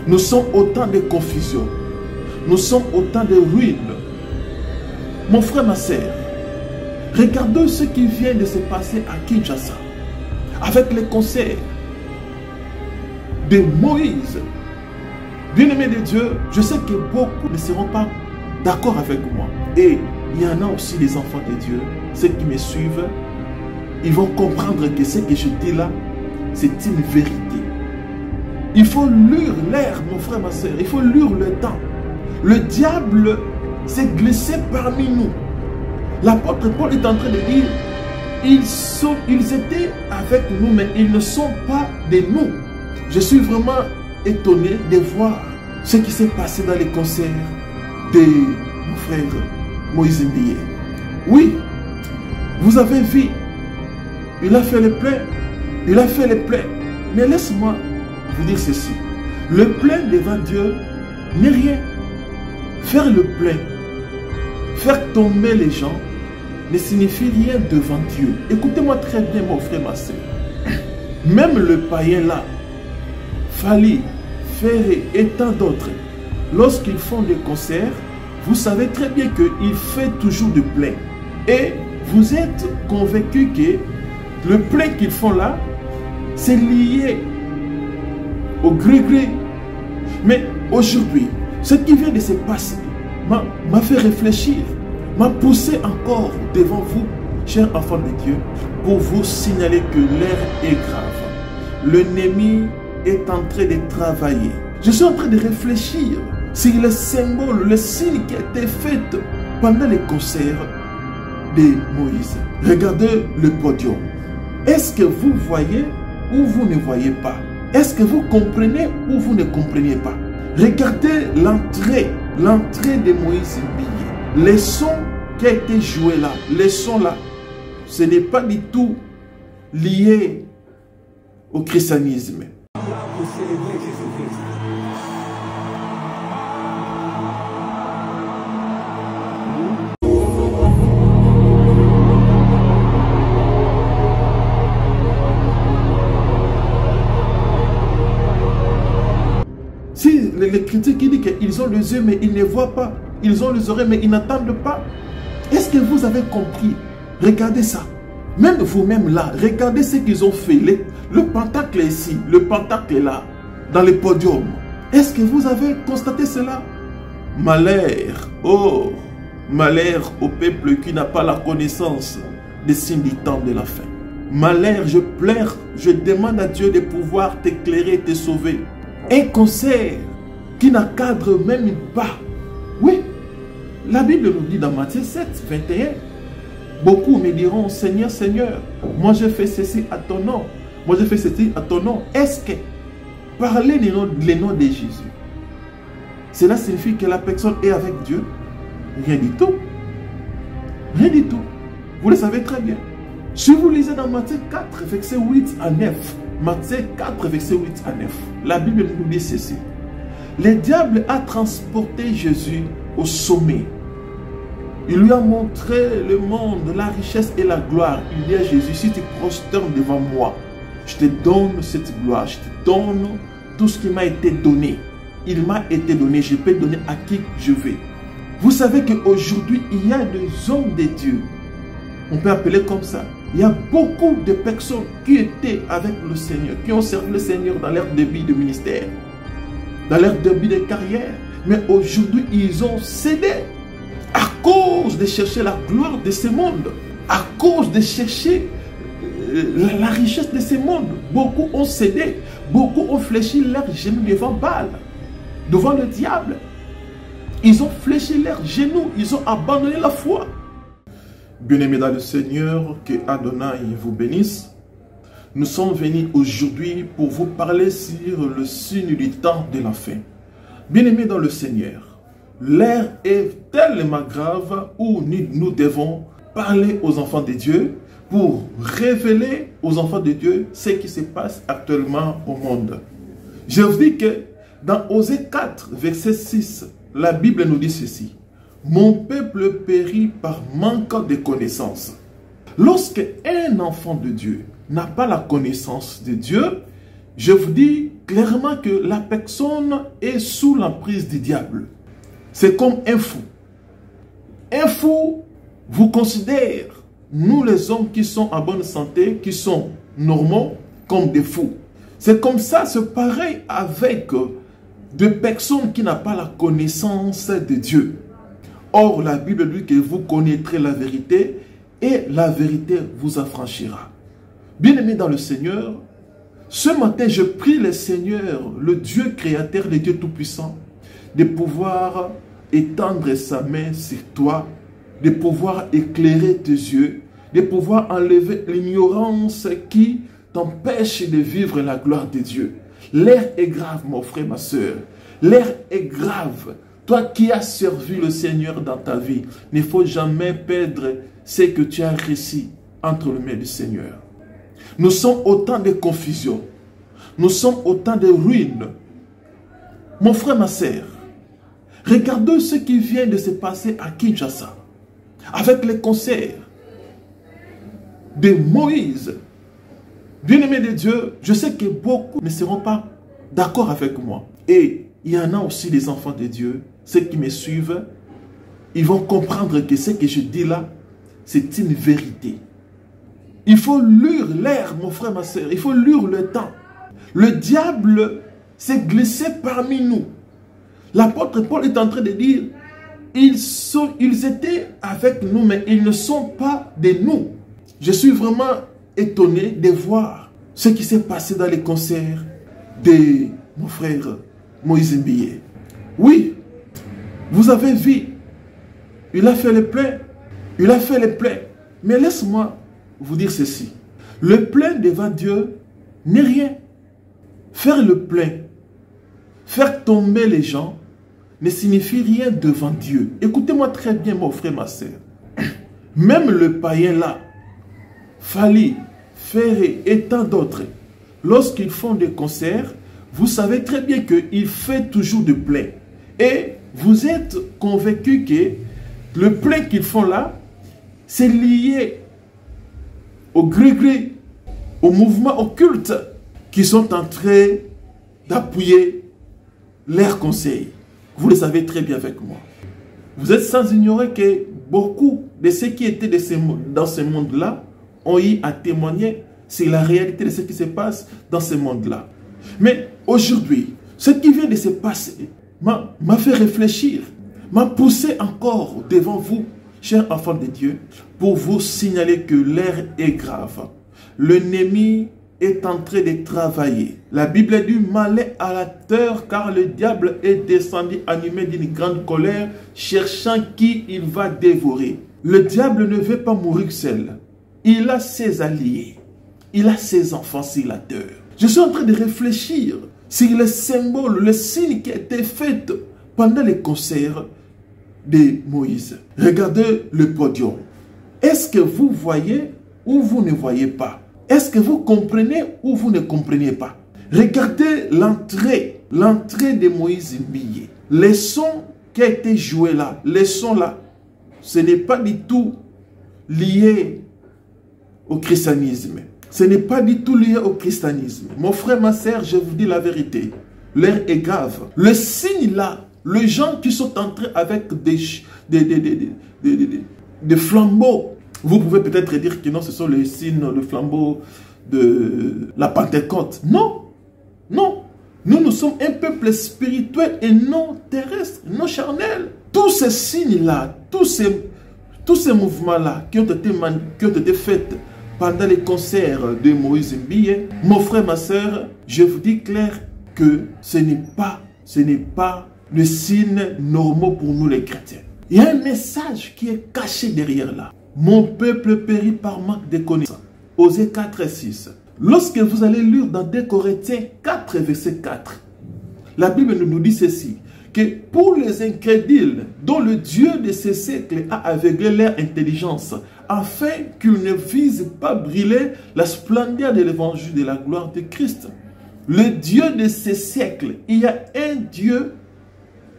Nous sommes au temps de confusion. Nous sommes au temps de ruine. Mon frère, ma sœur, regardez ce qui vient de se passer à Kinshasa avec les concerts de Moïse. Bien-aimés de Dieu, je sais que beaucoup ne seront pas d'accord avec moi. Et il y en a aussi des enfants de Dieu, ceux qui me suivent, ils vont comprendre que ce que je dis là, c'est une vérité. Il faut lire l'air, mon frère, ma soeur. Il faut lire le temps. Le diable s'est glissé parmi nous. L'apôtre Paul est en train de dire, ils étaient avec nous, mais ils ne sont pas de nous. Je suis vraiment étonné de voir ce qui s'est passé dans les concerts de mon frère Moïse Mbiye. Oui, vous avez vu, il a fait le plein, il a fait le plein. Mais laisse-moi vous dire ceci, le plein devant Dieu n'est rien. Faire le plein, faire tomber les gens, ne signifie rien devant Dieu. Écoutez-moi très bien, mon frère, ma soeur. Même le païen là, Fali, Ferré et tant d'autres, lorsqu'ils font des concerts, vous savez très bien qu'ils font toujours du plein. Et vous êtes convaincu que le plein qu'ils font là, c'est lié au gris-gris. Mais aujourd'hui, ce qui vient de se passer m'a fait réfléchir, m'a poussé encore devant vous, chers enfants de Dieu, pour vous signaler que l'heure est grave. L'ennemi est en train de travailler. Je suis en train de réfléchir sur les symboles, les signes qui étaient faits pendant les concerts de Moïse. Regardez le podium. Est-ce que vous voyez ou vous ne voyez pas? Est-ce que vous comprenez ou vous ne comprenez pas? Regardez l'entrée de Moïse Mbiye. Les sons qui ont été joués là, les sons là, ce n'est pas du tout lié au christianisme. Pour célébrer Jésus-Christ. Si les critiques qui disent qu'ils ont les yeux mais ils ne voient pas, ils ont les oreilles mais ils n'entendent pas, est-ce que vous avez compris? Regardez ça. Même vous-même là, regardez ce qu'ils ont fait. Le pentacle est ici, le pentacle est là, dans le podium. Est-ce que vous avez constaté cela? Malheur, oh, malheur au peuple qui n'a pas la connaissance des signes du temps de la fin. Malheur, je pleure, je demande à Dieu de pouvoir t'éclairer et te sauver. Un concert qui n'encadre même pas. Oui, la Bible nous dit dans Matthieu 7, 21, beaucoup me diront, Seigneur, Seigneur, moi je fais ceci à ton nom. Moi je fais ceci à ton nom. Est-ce que parler le nom de Jésus, cela signifie que la personne est avec Dieu? Rien du tout. Rien du tout. Vous le savez très bien. Si vous lisez dans Matthieu 4, verset 8 à 9, Matthieu 4, verset 8 à 9, la Bible nous dit ceci. Le diable a transporté Jésus au sommet. Il lui a montré le monde, la richesse et la gloire. Il dit à Jésus, si tu prosternes devant moi, je te donne cette gloire, je te donne tout ce qui m'a été donné. Il m'a été donné, je peux donner à qui je veux. Vous savez qu'aujourd'hui, il y a des hommes de Dieu. On peut appeler comme ça. Il y a beaucoup de personnes qui étaient avec le Seigneur, qui ont servi le Seigneur dans leur début de ministère, dans leur début de carrière. Mais aujourd'hui, ils ont cédé à cause de chercher la gloire de ce monde, à cause de chercher la richesse de ce monde. Beaucoup ont cédé, beaucoup ont fléchi leurs genoux devant Baal, devant le diable. Ils ont fléchi leurs genoux, ils ont abandonné la foi. Bien-aimés dans le Seigneur, que Adonai vous bénisse. Nous sommes venus aujourd'hui pour vous parler sur le signe du temps de la fin. Bien-aimés dans le Seigneur, l'heure est tellement grave où nous devons parler aux enfants de Dieu pour révéler aux enfants de Dieu ce qui se passe actuellement au monde. Je vous dis que dans Osée 4, verset 6, la Bible nous dit ceci. Mon peuple périt par manque de connaissance. Lorsque un enfant de Dieu n'a pas la connaissance de Dieu, je vous dis clairement que la personne est sous l'emprise du diable. C'est comme un fou. Un fou vous considère, nous les hommes qui sont en bonne santé, qui sont normaux, comme des fous. C'est comme ça, c'est pareil avec des personnes qui n'ont pas la connaissance de Dieu. Or, la Bible dit que vous connaîtrez la vérité et la vérité vous affranchira. Bien-aimés dans le Seigneur, ce matin, je prie le Seigneur, le Dieu créateur, le Dieu tout-puissant, de pouvoir étendre sa main sur toi, de pouvoir éclairer tes yeux, de pouvoir enlever l'ignorance qui t'empêche de vivre la gloire de Dieu. L'air est grave, mon frère, ma soeur. L'air est grave. Toi qui as servi le Seigneur dans ta vie, il ne faut jamais perdre ce que tu as réussi entre les mains du Seigneur. Nous sommes au temps de confusion. Nous sommes au temps de ruines. Mon frère, ma soeur, regardez ce qui vient de se passer à Kinshasa. Avec les concerts de Moïse. Bien-aimés de Dieu, je sais que beaucoup ne seront pas d'accord avec moi. Et il y en a aussi des enfants de Dieu, ceux qui me suivent, ils vont comprendre que ce que je dis là, c'est une vérité. Il faut lire l'air, mon frère, ma soeur. Il faut lire le temps. Le diable s'est glissé parmi nous. L'apôtre Paul est en train de dire, ils étaient avec nous, mais ils ne sont pas de nous. Je suis vraiment étonné de voir ce qui s'est passé dans les concerts de mon frère Moïse Mbiye. Oui, vous avez vu, il a fait le plein, il a fait le plein. Mais laisse-moi vous dire ceci. Le plein devant Dieu n'est rien. Faire le plein, faire tomber les gens, ne signifie rien devant Dieu. Écoutez-moi très bien, mon frère, ma soeur. Même le païen là, Fally, Ferré et tant d'autres, lorsqu'ils font des concerts, vous savez très bien qu'ils font toujours de plein. Et vous êtes convaincu que le plein qu'ils font là, c'est lié au gris-gris, au mouvement occulte qui sont en train d'appuyer leurs conseils. Vous le savez très bien avec moi. Vous êtes sans ignorer que beaucoup de ceux qui étaient dans ce monde-là ont eu à témoigner sur la réalité de ce qui se passe dans ce monde-là. Mais aujourd'hui, ce qui vient de se passer m'a fait réfléchir, m'a poussé encore devant vous, chers enfants de Dieu, pour vous signaler que l'air est grave. L'ennemi est en train de travailler. La Bible dit malin à la terre, car le diable est descendu animé d'une grande colère, cherchant qui il va dévorer. Le diable ne veut pas mourir seul. Il a ses alliés. Il a ses enfants sur la terre. Je suis en train de réfléchir sur les symboles, les signes qui étaient faits pendant les concerts de Moïse. Regardez le podium. Est-ce que vous voyez ou vous ne voyez pas? Est-ce que vous comprenez ou vous ne comprenez pas? Regardez l'entrée de Moïse Mbiye. Les sons qui ont été joués là, les sons là, ce n'est pas du tout lié au christianisme. Ce n'est pas du tout lié au christianisme. Mon frère, ma soeur, je vous dis la vérité. L'air est grave. Le signe là, les gens qui sont entrés avec des flambeaux. Vous pouvez peut-être dire que non, ce sont les signes, le flambeau de la Pentecôte. Non, non. Nous sommes un peuple spirituel et non terrestre, non charnel. Tous ces signes-là, tous ces mouvements-là qui ont été faits pendant les concerts de Moïse Mbiye, mon frère, ma soeur, je vous dis clair que ce n'est pas le signe normal pour nous les chrétiens. Il y a un message qui est caché derrière là. Mon peuple périt par manque de connaissance. Osée 4 et 6. Lorsque vous allez lire dans 2 Corinthiens 4, verset 4, la Bible nous dit ceci, que pour les incrédules dont le Dieu de ces siècles a aveuglé leur intelligence, afin qu'ils ne visent pas briller la splendeur de l'évangile de la gloire de Christ. Le Dieu de ces siècles, il y a un Dieu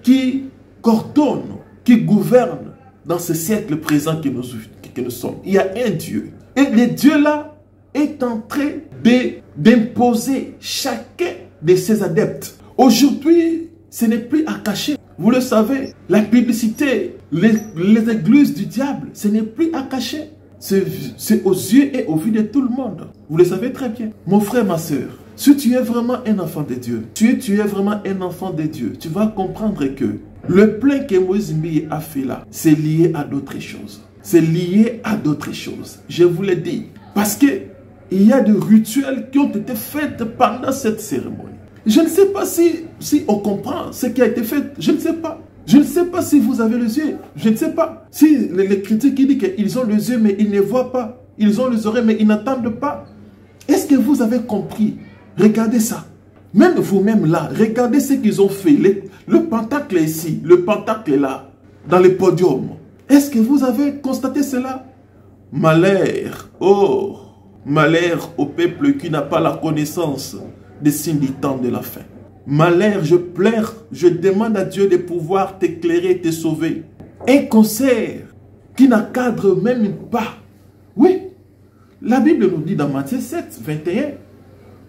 qui coordonne, qui gouverne dans ce siècle présent que nous sommes. Il y a un Dieu. Et le Dieu là est en train d'imposer chacun de ses adeptes. Aujourd'hui, ce n'est plus à cacher. Vous le savez, la publicité, les églises du diable, ce n'est plus à cacher. C'est aux yeux et aux vues de tout le monde. Vous le savez très bien. Mon frère, ma soeur, si tu es vraiment un enfant de Dieu, tu es vraiment un enfant de Dieu, tu vas comprendre que le plein que Moïse Mbiye a fait là, c'est lié à d'autres choses. C'est lié à d'autres choses. Je vous l'ai dit. Parce qu'il y a des rituels qui ont été faits pendant cette cérémonie. Je ne sais pas si on comprend ce qui a été fait. Je ne sais pas. Je ne sais pas si vous avez les yeux. Je ne sais pas. Si les critiques qui disent qu'ils ont les yeux mais ils ne voient pas. Ils ont les oreilles mais ils n'entendent pas. Est-ce que vous avez compris? Regardez ça. Même vous-même là, regardez ce qu'ils ont fait. Le pentacle est ici, le pentacle est là, dans le podium. Est-ce que vous avez constaté cela? Malheur, oh, malheur au peuple qui n'a pas la connaissance des signes du temps de la fin. Malheur, je pleure, je demande à Dieu de pouvoir t'éclairer et te sauver. Un concert qui n'encadre même pas. Oui, la Bible nous dit dans Matthieu 7, 21,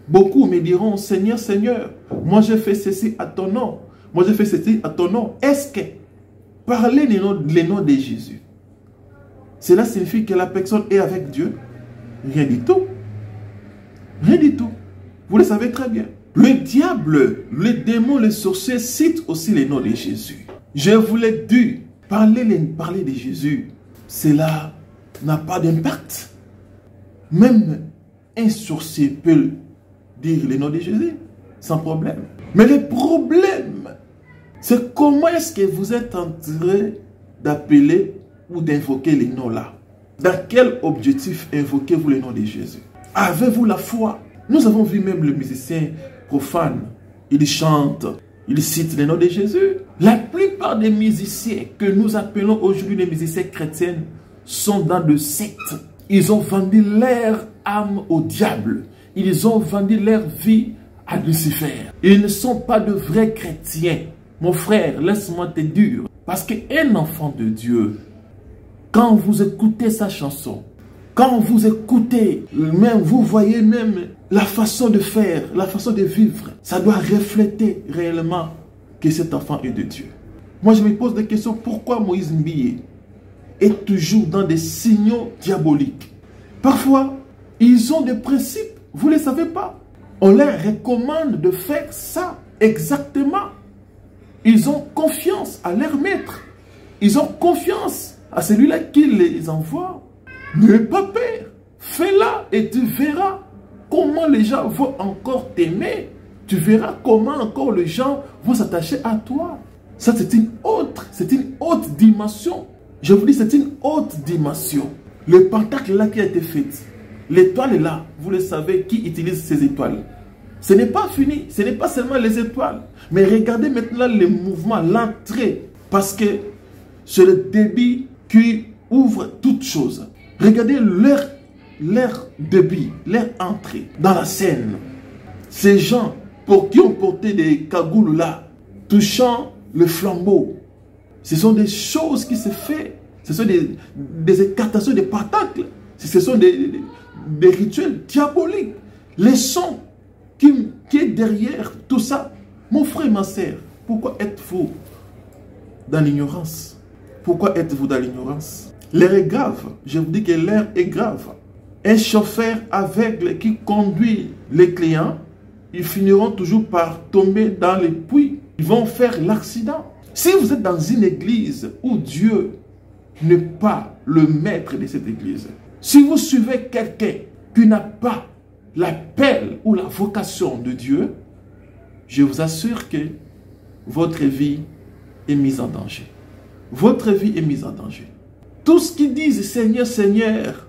beaucoup me diront, Seigneur, Seigneur, moi j'ai fait ceci à ton nom. Moi j'ai fait ceci à ton nom. Est-ce que parler le nom de Jésus, cela signifie que la personne est avec Dieu? Rien du tout. Rien du tout. Vous le savez très bien. Le diable, le démon, les sorciers citent aussi le nom de Jésus. Je vous l'ai dit, parler de Jésus, cela n'a pas d'impact. Même un sorcier peut dire le nom de Jésus sans problème. Mais le problème, c'est comment est-ce que vous êtes en train d'appeler ou d'invoquer les noms là? Dans quel objectif invoquez-vous le nom de Jésus? Avez-vous la foi? Nous avons vu même le musicien profane. Il chante, il cite le nom de Jésus. La plupart des musiciens que nous appelons aujourd'hui les musiciens chrétiens sont dans le secte. Ils ont vendu leur âme au diable. Ils ont vendu leur vie à Lucifer. Ils ne sont pas de vrais chrétiens. Mon frère, laisse-moi te dire. Parce qu'un enfant de Dieu, quand vous écoutez sa chanson, quand vous écoutez, même vous voyez même la façon de faire, la façon de vivre, ça doit refléter réellement que cet enfant est de Dieu. Moi, je me pose des questions. Pourquoi Moïse Mbiye est toujours dans des signaux diaboliques? Parfois, ils ont des principes. Vous ne les savez pas. On leur recommande de faire ça exactement. Ils ont confiance à leur maître. Ils ont confiance à celui-là qui les envoie. N'aie pas peur. Fais-la et tu verras comment les gens vont encore t'aimer. Tu verras comment encore les gens vont s'attacher à toi. Ça, c'est une haute dimension. Je vous dis, c'est une haute dimension. Le pentacle là qui a été fait, l'étoile là, vous le savez, qui utilise ces étoiles. Ce n'est pas fini, ce n'est pas seulement les étoiles. Mais regardez maintenant le mouvement, l'entrée. Parce que c'est le débit qui ouvre toutes choses. Regardez leur débit, leur entrée dans la scène. Ces gens pour qui ont porté des cagoules là, touchant le flambeau. Ce sont des choses qui se font. Ce sont des écartations, des pentacles. Ce sont des rituels diaboliques. Les sons qui est derrière tout ça. Mon frère, ma soeur, pourquoi êtes-vous dans l'ignorance? Pourquoi êtes-vous dans l'ignorance? L'air est grave. Je vous dis que l'air est grave. Un chauffeur aveugle qui conduit les clients, ils finiront toujours par tomber dans les puits. Ils vont faire l'accident. Si vous êtes dans une église où Dieu n'est pas le maître de cette église, si vous suivez quelqu'un qui n'a pas l'appel ou la vocation de Dieu, je vous assure que votre vie est mise en danger. Votre vie est mise en danger. Tout ce qu'ils disent Seigneur, Seigneur,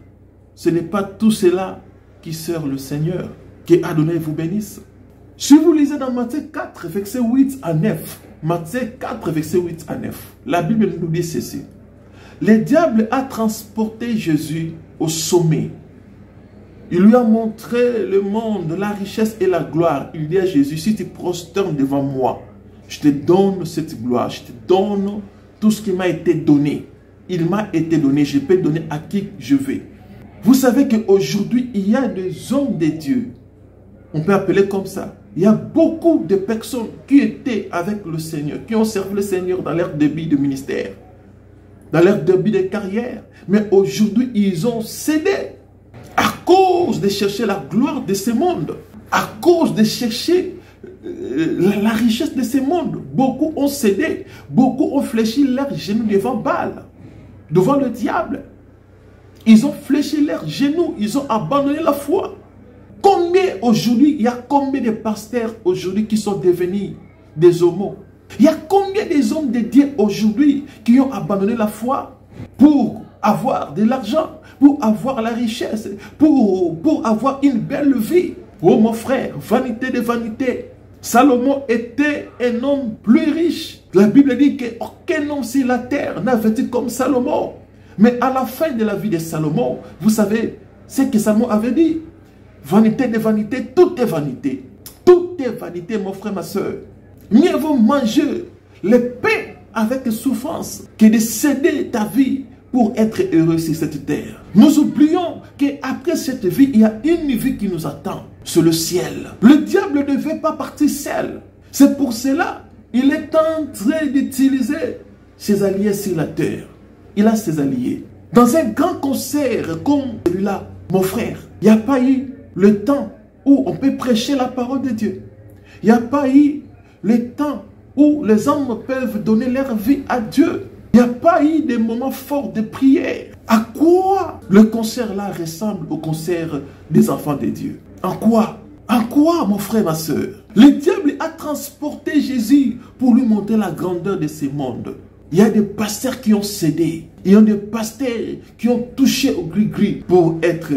ce n'est pas tout cela qui sert le Seigneur. Que Adonai vous bénisse. Si vous lisez dans Matthieu 4, verset 8 à 9, Matthieu 4, verset 8 à 9, la Bible nous dit ceci. Le diable a transporté Jésus au sommet. Il lui a montré le monde, la richesse et la gloire. Il dit à Jésus, si tu prosternes devant moi, je te donne cette gloire, je te donne tout ce qui m'a été donné. Il m'a été donné, je peux donner à qui je veux. Vous savez qu'aujourd'hui, il y a des hommes de Dieu. On peut appeler comme ça. Il y a beaucoup de personnes qui étaient avec le Seigneur, qui ont servi le Seigneur dans leur début de ministère, dans leur début de carrière. Mais aujourd'hui, ils ont cédé à cause de chercher la gloire de ce monde, à cause de chercher la richesse de ce monde. Beaucoup ont cédé, beaucoup ont fléchi leurs genoux devant Baal, devant le diable. Ils ont fléchi leurs genoux, ils ont abandonné la foi. Combien aujourd'hui, il y a combien de pasteurs aujourd'hui qui sont devenus des homos? Il y a combien des hommes de Dieu aujourd'hui qui ont abandonné la foi pour avoir de l'argent, pour avoir la richesse, pour avoir une belle vie? Oh mon frère, vanité de vanité. Salomon était un homme plus riche. La Bible dit qu'aucun homme sur la terre n'a vécu comme Salomon. Mais à la fin de la vie de Salomon, vous savez ce que Salomon avait dit. Vanité de vanité, tout est vanité. Tout est vanité, mon frère, ma soeur. Mieux vaut manger le pain avec souffrance que de céder ta vie pour être heureux sur cette terre. Nous oublions qu'après cette vie, il y a une vie qui nous attend sur le ciel. Le diable ne veut pas partir seul. C'est pour cela qu'il est en train d'utiliser ses alliés sur la terre. Il a ses alliés. Dans un grand concert comme celui-là, mon frère, il n'y a pas eu le temps où on peut prêcher la parole de Dieu. Il n'y a pas eu le temps où les hommes peuvent donner leur vie à Dieu. Il n'y a pas eu des moments forts de prière. À quoi le concert là ressemble au concert des enfants de Dieu? En quoi? En quoi, mon frère, ma soeur? Le diable a transporté Jésus pour lui montrer la grandeur de ce monde. Il y a des pasteurs qui ont cédé. Il y a des pasteurs qui ont touché au gris-gris pour être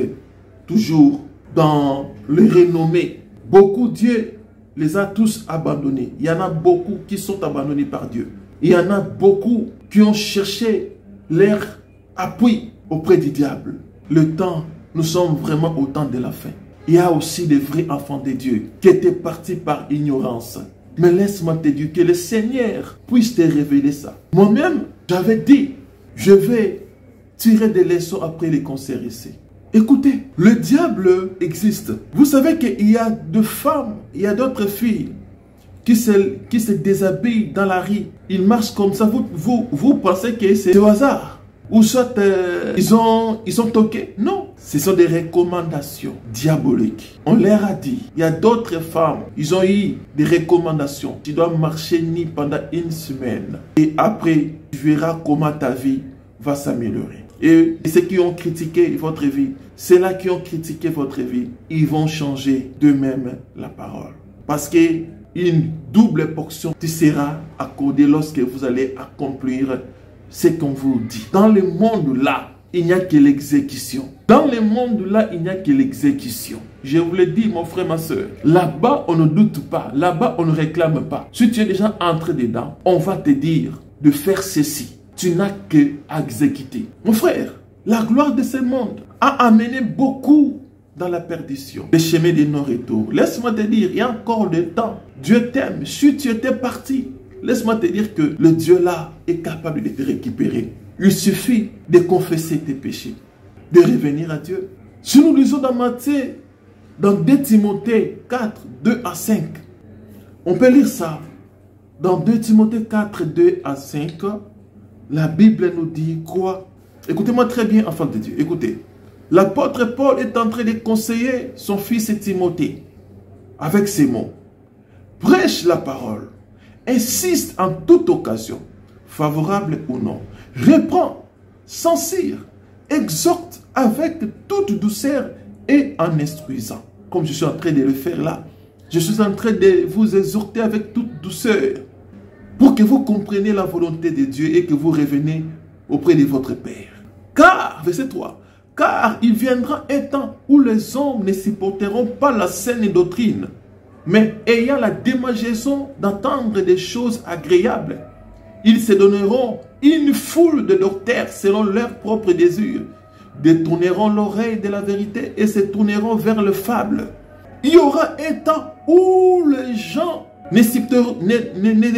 toujours dans le renommé. Beaucoup, Dieu les a tous abandonnés. Il y en a beaucoup qui sont abandonnés par Dieu. Il y en a beaucoup qui ont cherché leur appui auprès du diable. Le temps, nous sommes vraiment au temps de la fin. Il y a aussi des vrais enfants de Dieu qui étaient partis par ignorance. Mais laisse-moi te dire que le Seigneur puisse te révéler ça. Moi-même, j'avais dit, je vais tirer des leçons après les concerts ici. Écoutez, le diable existe. Vous savez qu'il y a des femmes, il y a d'autres filles qui se déshabillent dans la rue. Ils marchent comme ça. Vous pensez que c'est au hasard? Ou soit ils ont toqué? Non. Ce sont des recommandations diaboliques. On leur a dit, il y a d'autres femmes, ils ont eu des recommandations. Tu dois marcher nu pendant une semaine. Et après, tu verras comment ta vie va s'améliorer. Et ceux qui ont critiqué votre vie, ceux-là qui ont critiqué votre vie, ils vont changer d'eux-mêmes la parole. Parce qu'une double portion te sera accordée lorsque vous allez accomplir ce qu'on vous dit. Dans le monde là, il n'y a que l'exécution. Dans le monde là, il n'y a que l'exécution. Je vous le dis, mon frère, ma soeur. Là-bas, on ne doute pas. Là-bas, on ne réclame pas. Si tu es déjà entré dedans, on va te dire de faire ceci. Tu n'as qu'à exécuter. Mon frère, la gloire de ce monde a amené beaucoup dans la perdition. Le chemin de non-retour. Laisse-moi te dire, il y a encore le temps. Dieu t'aime. Si tu étais parti, laisse-moi te dire que le Dieu là est capable de te récupérer. Il suffit de confesser tes péchés, de revenir à Dieu. Si nous lisons dans Matthieu, dans 2 Timothée 4, 2 à 5, on peut lire ça. Dans 2 Timothée 4, 2 à 5, la Bible nous dit quoi? Écoutez-moi très bien, enfants de Dieu. Écoutez. L'apôtre Paul est en train de conseiller son fils Timothée avec ces mots. Prêche la parole. Insiste en toute occasion, favorable ou non. Reprends, censure, exhorte avec toute douceur et en instruisant. Comme je suis en train de le faire là. Je suis en train de vous exhorter avec toute douceur pour que vous compreniez la volonté de Dieu et que vous revenez auprès de votre Père. Car, verset 3, car il viendra un temps où les hommes ne supporteront pas la saine doctrine, mais ayant la démangeaison d'entendre des choses agréables, ils se donneront une foule de docteurs selon leurs propres désirs, détourneront l'oreille de la vérité et se tourneront vers le fable. Il y aura un temps où les gens ne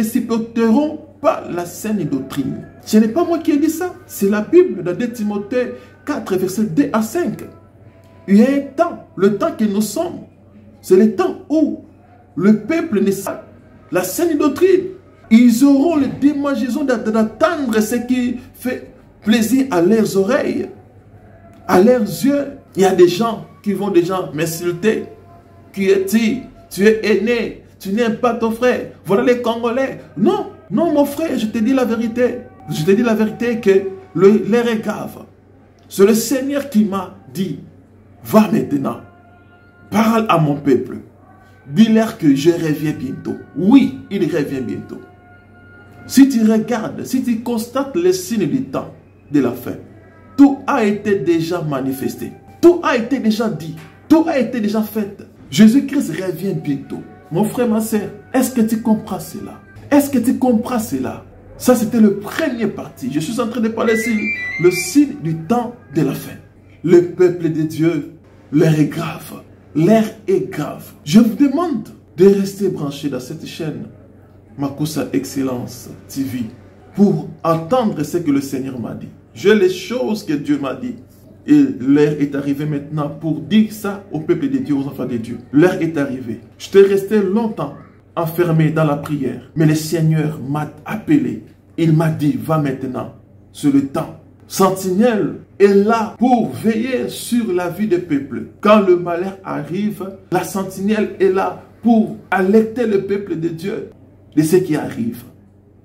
supporteront pas la saine doctrine. Ce n'est pas moi qui ai dit ça. C'est la Bible dans 2 Timothée 4, versets 2 à 5. Il y a un temps, le temps que nous sommes. C'est le temps où le peuple n'est pas la saine doctrine. Ils auront le démangeaison d'attendre ce qui fait plaisir à leurs oreilles, à leurs yeux. Il y a des gens qui vont déjà m'insulter. Qui es-tu? Tu es aîné. Tu n'aimes pas ton frère. Voilà les Congolais. Non, non mon frère, je te dis la vérité. Je te dis la vérité que l'air est grave. C'est le Seigneur qui m'a dit, va maintenant, parle à mon peuple. Dis-leur que je reviens bientôt. Oui, il revient bientôt. Si tu regardes, si tu constates les signes du temps, de la fin, tout a été déjà manifesté. Tout a été déjà dit. Tout a été déjà fait. Jésus-Christ revient bientôt. Mon frère, ma soeur, est-ce que tu comprends cela? Est-ce que tu comprends cela? Ça, c'était le premier parti. Je suis en train de parler sur le signe du temps de la fin. Le peuple de Dieu, l'air est grave. L'air est grave. Je vous demande de rester branché dans cette chaîne Makusa Excellence TV pour entendre ce que le Seigneur m'a dit. J'ai les choses que Dieu m'a dit. Et l'heure est arrivée maintenant pour dire ça au peuple de Dieu, aux enfants de Dieu. L'heure est arrivée. Je t'ai resté longtemps enfermé dans la prière. Mais le Seigneur m'a appelé. Il m'a dit, va maintenant. C'est le temps. Sentinelle est là pour veiller sur la vie des peuples. Quand le malheur arrive, la sentinelle est là pour alerter le peuple de Dieu de ce qui arrive.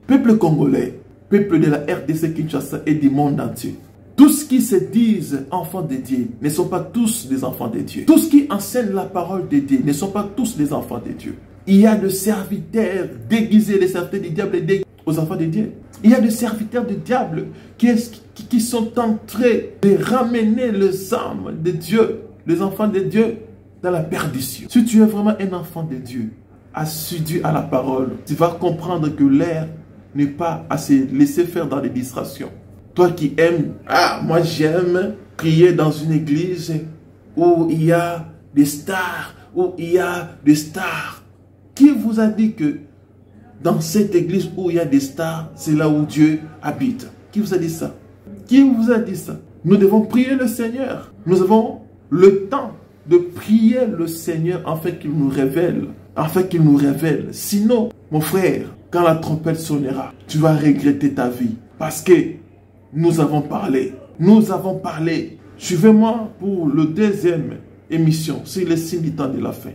Peuple congolais, peuple de la RDC Kinshasa et du monde entier. Tous qui se disent enfants de Dieu ne sont pas tous des enfants de Dieu. Tous qui enseignent la parole de Dieu ne sont pas tous des enfants de Dieu. Il y a des serviteurs déguisés, des serviteurs du diable aux enfants de Dieu. Il y a des serviteurs du diable qui sont en train de ramener les âmes de Dieu, les enfants de Dieu, dans la perdition. Si tu es vraiment un enfant de Dieu, assidu à la parole, tu vas comprendre que l'air n'est pas à se laisser faire dans les distractions. Toi qui aimes, moi j'aime prier dans une église où il y a des stars, Qui vous a dit que dans cette église où il y a des stars, c'est là où Dieu habite? Qui vous a dit ça? Qui vous a dit ça? Nous devons prier le Seigneur. Nous avons le temps de prier le Seigneur afin qu'il nous révèle. Sinon, mon frère, quand la trompette sonnera, tu vas regretter ta vie. Parce que nous avons parlé. Suivez-moi pour le deuxième émission sur les signes du temps de la fin.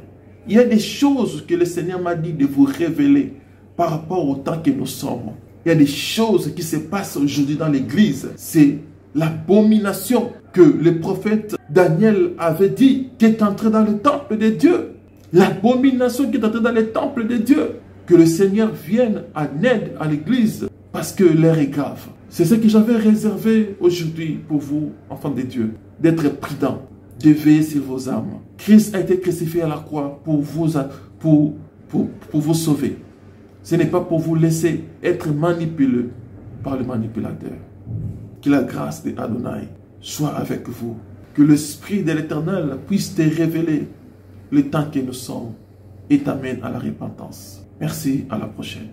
Il y a des choses que le Seigneur m'a dit de vous révéler par rapport au temps que nous sommes. Il y a des choses qui se passent aujourd'hui dans l'église. C'est l'abomination que le prophète Daniel avait dit qui est entré dans le temple de Dieu. L'abomination qui est entrée dans le temple de Dieu. Que le Seigneur vienne en aide à l'église parce que l'heure est grave. C'est ce que j'avais réservé aujourd'hui pour vous, enfants de Dieu. D'être prudents, de veiller sur vos âmes. Christ a été crucifié à la croix pour vous sauver. Ce n'est pas pour vous laisser être manipulé par le manipulateur. Que la grâce de Adonai soit avec vous. Que l'Esprit de l'Éternel puisse te révéler le temps que nous sommes et t'amène à la repentance. Merci, à la prochaine.